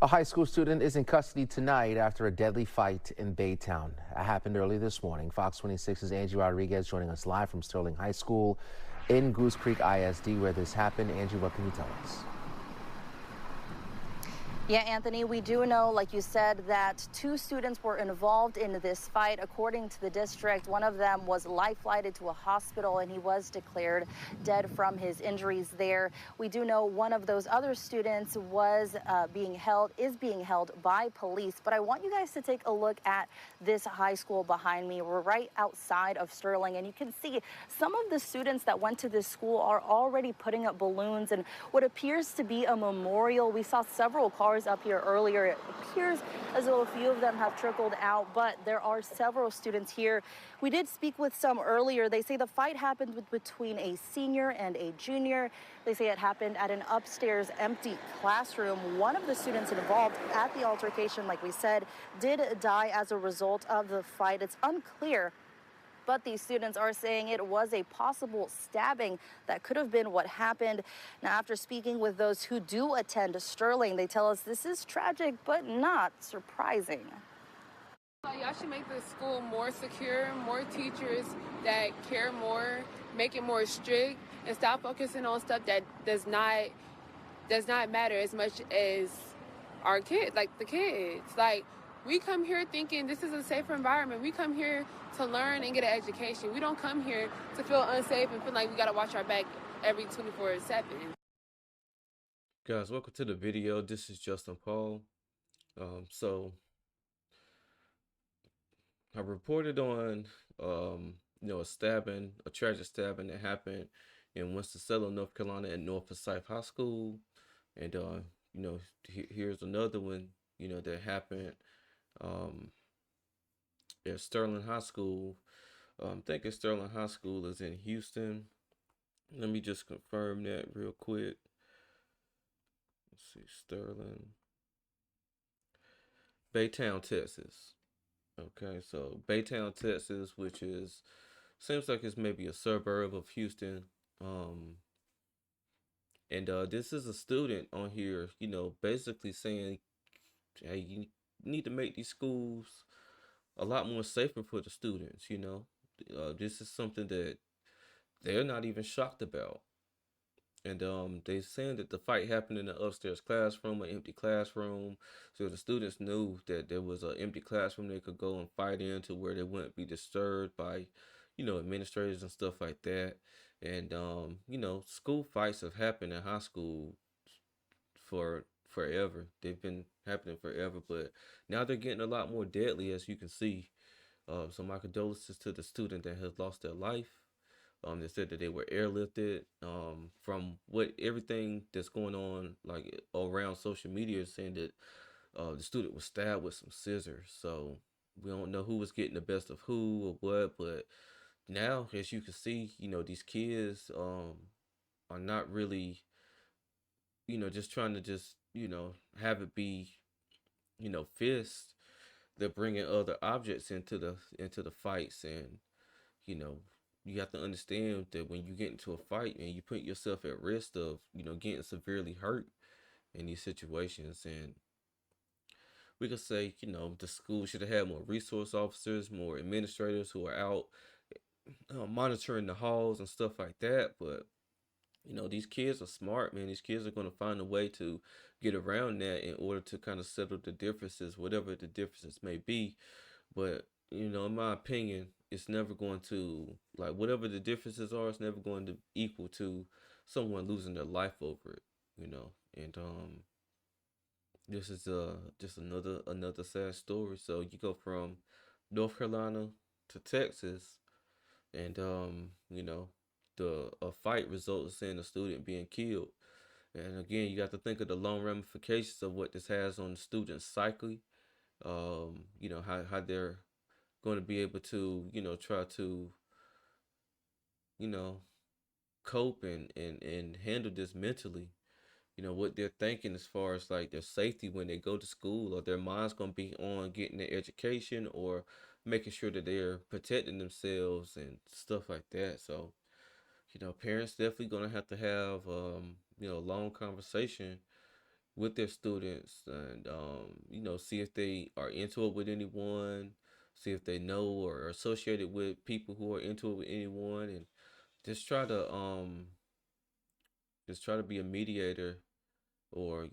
A high school student is in custody tonight after a deadly fight in Baytown. It happened early this morning. Fox 26's Angie Rodriguez joining us live from Sterling High School in Goose Creek ISD where this happened. Angie, what can you tell us? Yeah, Anthony, we do know, like you said, that two students were involved in this fight. According to the district, one of them was life-flighted to a hospital and he was declared dead from his injuries there. We do know one of those other students was is being held by police. But I want you guys to take a look at this high school behind me. We're right outside of Sterling, and you can see some of the students that went to this school are already putting up balloons and what appears to be a memorial. We saw several cars up here earlier. It appears as though a few of them have trickled out, but there are several students here. We did speak with some earlier. They say the fight happened between a senior and a junior. They say it happened at an upstairs empty classroom. One of the students involved at the altercation, like we said, did die as a result of the fight. It's unclear, but these students are saying it was a possible stabbing that could have been what happened. Now, after speaking with those who do attend Sterling, they tell us this is tragic, but not surprising. Y'all should make the school more secure, more teachers that care more, make it more strict, and stop focusing on stuff that does not matter as much as our kids, like the kids. Like, we come here thinking this is a safer environment. We come here to learn and get an education. We don't come here to feel unsafe and feel like we got to watch our back every 24/7. Guys, welcome to the video. This is Justin Paul. So I reported on a tragic stabbing that happened in Winston-Salem, North Carolina at North Forsyth High School. And here's another one, that happened at Sterling High School. I'm thinking Sterling High School is in Houston. Let me just confirm that real quick. Let's see, Sterling. Baytown, Texas. Okay, so Baytown, Texas, which seems like it's maybe a suburb of Houston. And this is a student on here, basically saying, hey, you need to make these schools a lot more safer for the students, This is something that they're not even shocked about. And they saying that the fight happened in the upstairs classroom, an empty classroom. So the students knew that there was an empty classroom they could go and fight into where they wouldn't be disturbed by, administrators and stuff like that. And school fights have happened in high school for forever. They've been happening forever, but now they're getting a lot more deadly, as you can see. So my condolences to the student that has lost their life. They said that they were airlifted. From everything that's going on, like around social media, is saying that the student was stabbed with some scissors. So we don't know who was getting the best of who or what, but now, as you can see, these kids are not really, just trying to have it be, fists. They're bringing other objects into the fights, and you have to understand that when you get into a fight and you put yourself at risk of getting severely hurt in these situations. And we could say the school should have had more resource officers, more administrators who are out monitoring the halls and stuff like that. But these kids are smart, man. These kids are going to find a way to get around that in order to kind of settle the differences, whatever the differences may be. But, in my opinion, it's never going to, like, whatever the differences are, it's never going to equal to someone losing their life over it, And this is just another sad story. So you go from North Carolina to Texas, and a fight results in a student being killed. And again, you got to think of the long ramifications of what this has on the student's psyche. How they're going to be able to, try to, you know, cope and handle this mentally. What they're thinking as far as like their safety when they go to school, or their mind's going to be on getting their education or making sure that they're protecting themselves and stuff like that. So, parents definitely going to have a long conversation, with their students, and see if they are into it with anyone, see if they know or are associated with people who are into it with anyone, and just try to be a mediator, or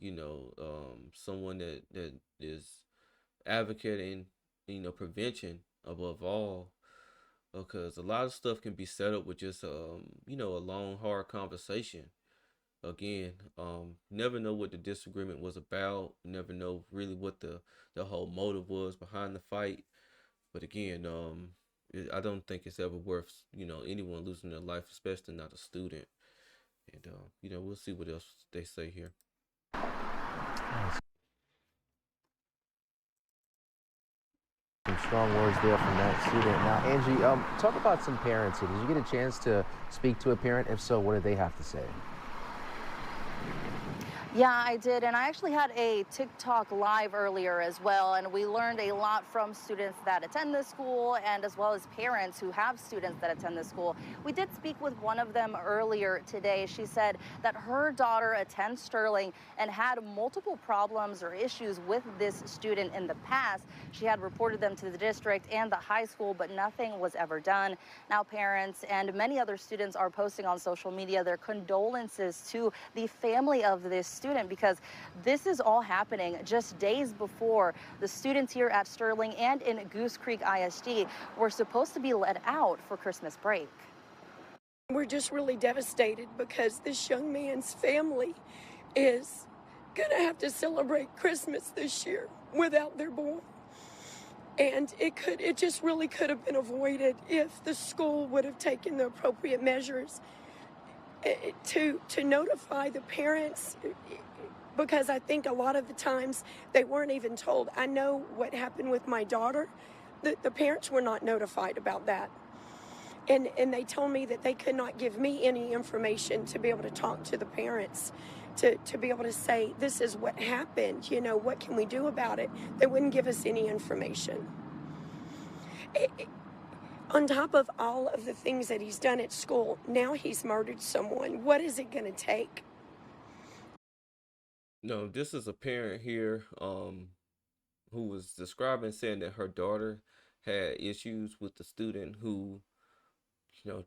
someone that is advocating prevention above all, because a lot of stuff can be set up with just a long hard conversation. Again, never know what the disagreement was about, never know really what the whole motive was behind the fight. But again, I don't think it's ever worth anyone losing their life, especially not a student. And we'll see what else they say here. Some strong words there from that student. Now, Angie, talk about some parents here. Did you get a chance to speak to a parent? If so, what did they have to say? Yeah, I did. And I actually had a TikTok live earlier as well. And we learned a lot from students that attend this school and as well as parents who have students that attend this school. We did speak with one of them earlier today. She said that her daughter attends Sterling and had multiple problems or issues with this student in the past. She had reported them to the district and the high school, but nothing was ever done. Now, parents and many other students are posting on social media their condolences to the family of this student, because this is all happening just days before the students here at Sterling and in Goose Creek ISD were supposed to be let out for Christmas break. We're just really devastated because this young man's family is going to have to celebrate Christmas this year without their boy. And it just really could have been avoided if the school would have taken the appropriate measures to notify the parents, because I think a lot of the times they weren't even told. I know what happened with my daughter. The parents were not notified about that. And they told me that they could not give me any information to be able to talk to the parents, to be able to say, this is what happened, what can we do about it? They wouldn't give us any information. On top of all of the things that he's done at school, now he's murdered someone. What is it going to take? No, this is a parent here who was describing, saying that her daughter had issues with the student who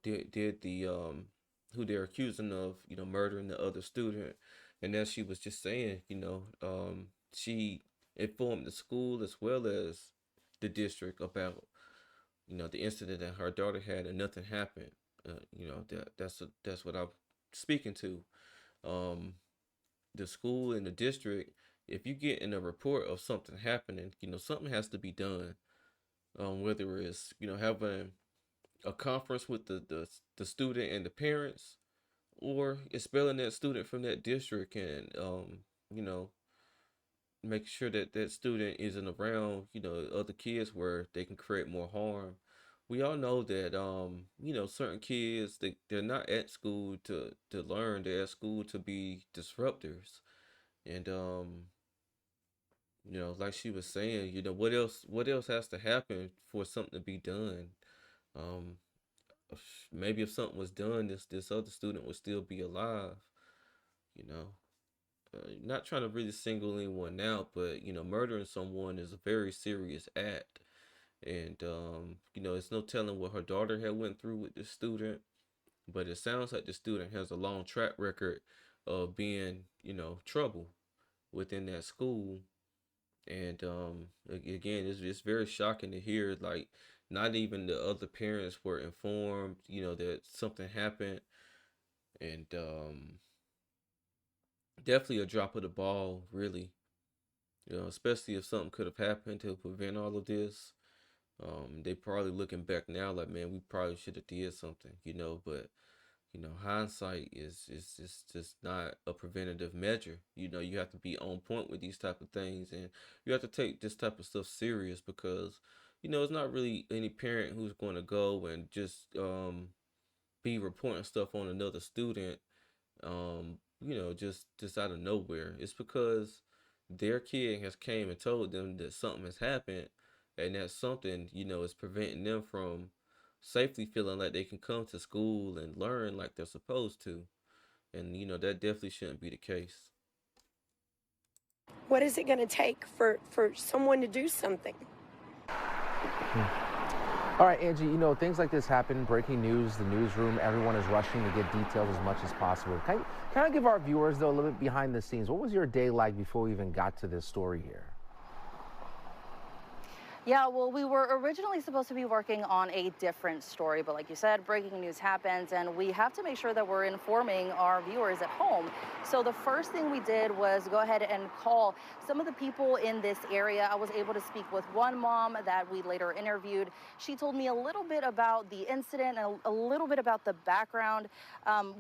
did the who they're accusing of murdering the other student. And as she was just saying, she informed the school as well as the district about the incident that her daughter had, and nothing happened. That's what I'm speaking to. um the school and the district, if you get in a report of something happening, something has to be done. Whether it's having a conference with the student and the parents, or expelling that student from that district, and you know making sure that that student isn't around other kids where they can create more harm. We all know that certain kids, they're not at school to learn, they're at school to be disruptors. And like she was saying, what else has to happen for something to be done? um Maybe if something was done, this other student would still be alive. you know Not trying to really single anyone out, but murdering someone is a very serious act. And it's no telling what her daughter had went through with this student, but it sounds like the student has a long track record of being trouble within that school. And again, it's very shocking to hear, like, not even the other parents were informed that something happened. And definitely a drop of the ball, really. Especially if something could have happened to prevent all of this. They probably looking back now like, man, we probably should have did something, but hindsight is just not a preventative measure. You have to be on point with these type of things, and you have to take this type of stuff serious, because it's not really any parent who's going to go and just be reporting stuff on another student, just out of nowhere. It's because their kid has came and told them that something has happened, and that something is preventing them from safely feeling like they can come to school and learn like they're supposed to. And that definitely shouldn't be the case. What is it going to take for someone to do something? All right, Angie, things like this happen, breaking news, the newsroom, everyone is rushing to get details as much as possible. Can I give our viewers, though, a little bit behind the scenes? What was your day like before we even got to this story here? Yeah, well, we were originally supposed to be working on a different story, but like you said, breaking news happens, and we have to make sure that we're informing our viewers at home. So the first thing we did was go ahead and call some of the people in this area. I was able to speak with one mom that we later interviewed. She told me a little bit about the incident and a little bit about the background.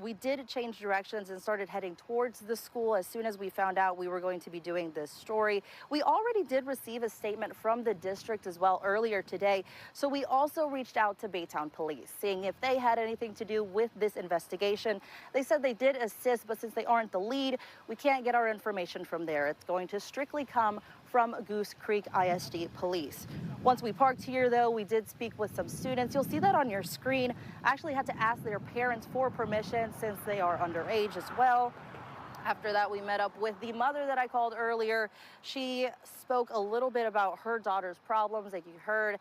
We did change directions and started heading towards the school as soon as we found out we were going to be doing this story. We already did receive a statement from the district as well earlier today. So we also reached out to Baytown Police, seeing if they had anything to do with this investigation. They said they did assist, but since they aren't the lead, we can't get our information from there. It's going to strictly come from Goose Creek ISD Police. Once we parked here, though, we did speak with some students. You'll see that on your screen. I actually had to ask their parents for permission since they are underage as well. After that, we met up with the mother that I called earlier. She spoke a little bit about her daughter's problems, like you heard,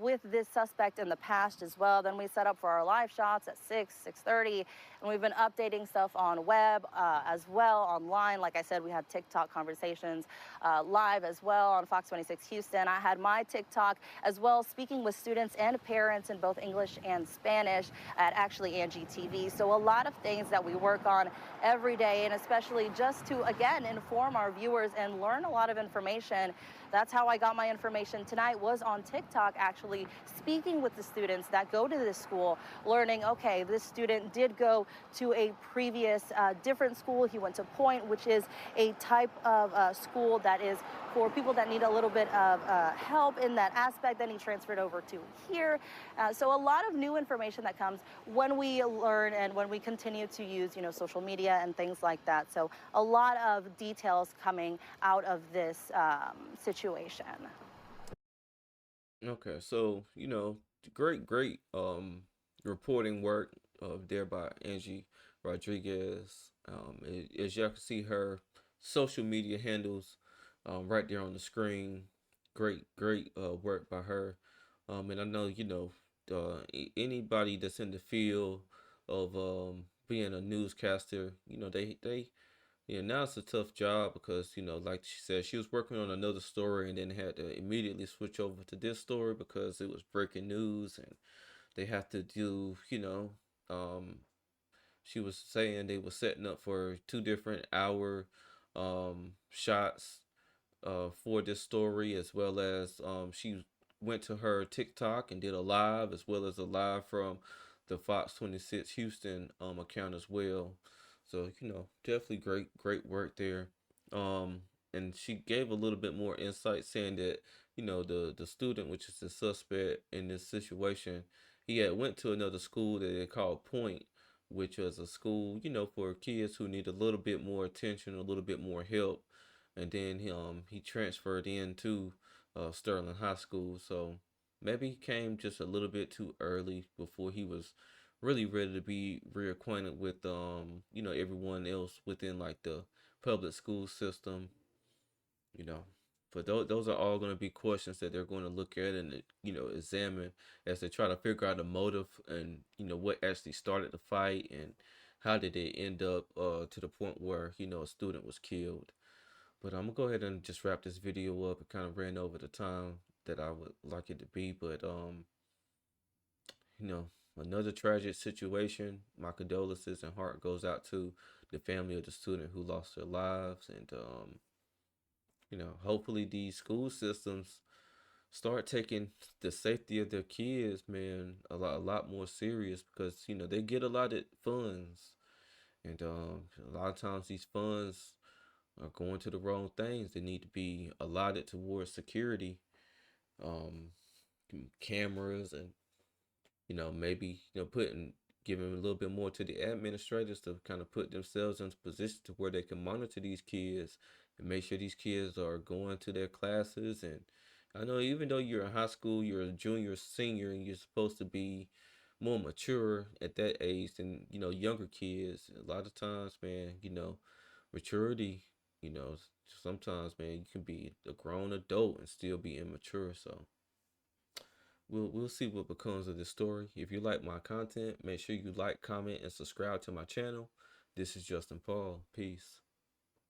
with this suspect in the past as well. Then we set up for our live shots at 6:30, and we've been updating stuff on web as well, online. Like I said, we had TikTok conversations live as well on Fox 26 Houston. I had my TikTok as well, speaking with students and parents in both English and Spanish at actually Angie TV. So a lot of things that we work on every day, and especially just to, again, inform our viewers and learn a lot of information. That's how I got my information tonight, was on TikTok, actually speaking with the students that go to this school, learning, okay, this student did go to a previous different school. He went to Point, which is a type of school that is for people that need a little bit of help in that aspect. Then he transferred over to here. So a lot of new information that comes when we learn and when we continue to use, social media and things like that. So a lot of details coming out of this situation. Okay, so great reporting work there by Angie Rodriguez. As y'all can see, her social media handles right there on the screen. Great work by her. And I know anybody that's in the field of being a newscaster, they yeah, now it's a tough job because, like she said, she was working on another story and then had to immediately switch over to this story because it was breaking news and they have to do, um, she was saying they were setting up for 2 different hour shots for this story, as well as she went to her TikTok and did a live, as well as a live from the Fox 26 Houston account as well. So definitely great work there. Um, and she gave a little bit more insight, saying that the student, which is the suspect in this situation, he had went to another school that they called Point, which was a school for kids who need a little bit more attention, a little bit more help, and then he transferred into Sterling High School. So maybe he came just a little bit too early before he was really ready to be reacquainted with everyone else within like the public school system. You know, but those are all going to be questions that they're going to look at and examine as they try to figure out the motive and what actually started the fight and how did it end up to the point where a student was killed. But I'm gonna go ahead and just wrap this video up. It kind of ran over the time that I would like it to be, but you know, another tragic situation. My condolences and heart goes out to the family of the student who lost their lives, and hopefully these school systems start taking the safety of their kids, man, a lot more serious because they get allotted funds, and a lot of times these funds are going to the wrong things. They need to be allotted towards security, um, cameras, and maybe putting giving a little bit more to the administrators to kind of put themselves into position to where they can monitor these kids and make sure these kids are going to their classes. And I know even though you're in high school, you're a junior, senior, and you're supposed to be more mature at that age than younger kids. A lot of times, man, maturity, you know, sometimes, man, you can be a grown adult and still be immature. So we'll see what becomes of this story. If you like my content, make sure you like, comment, and subscribe to my channel. This is Justin Paul. Peace.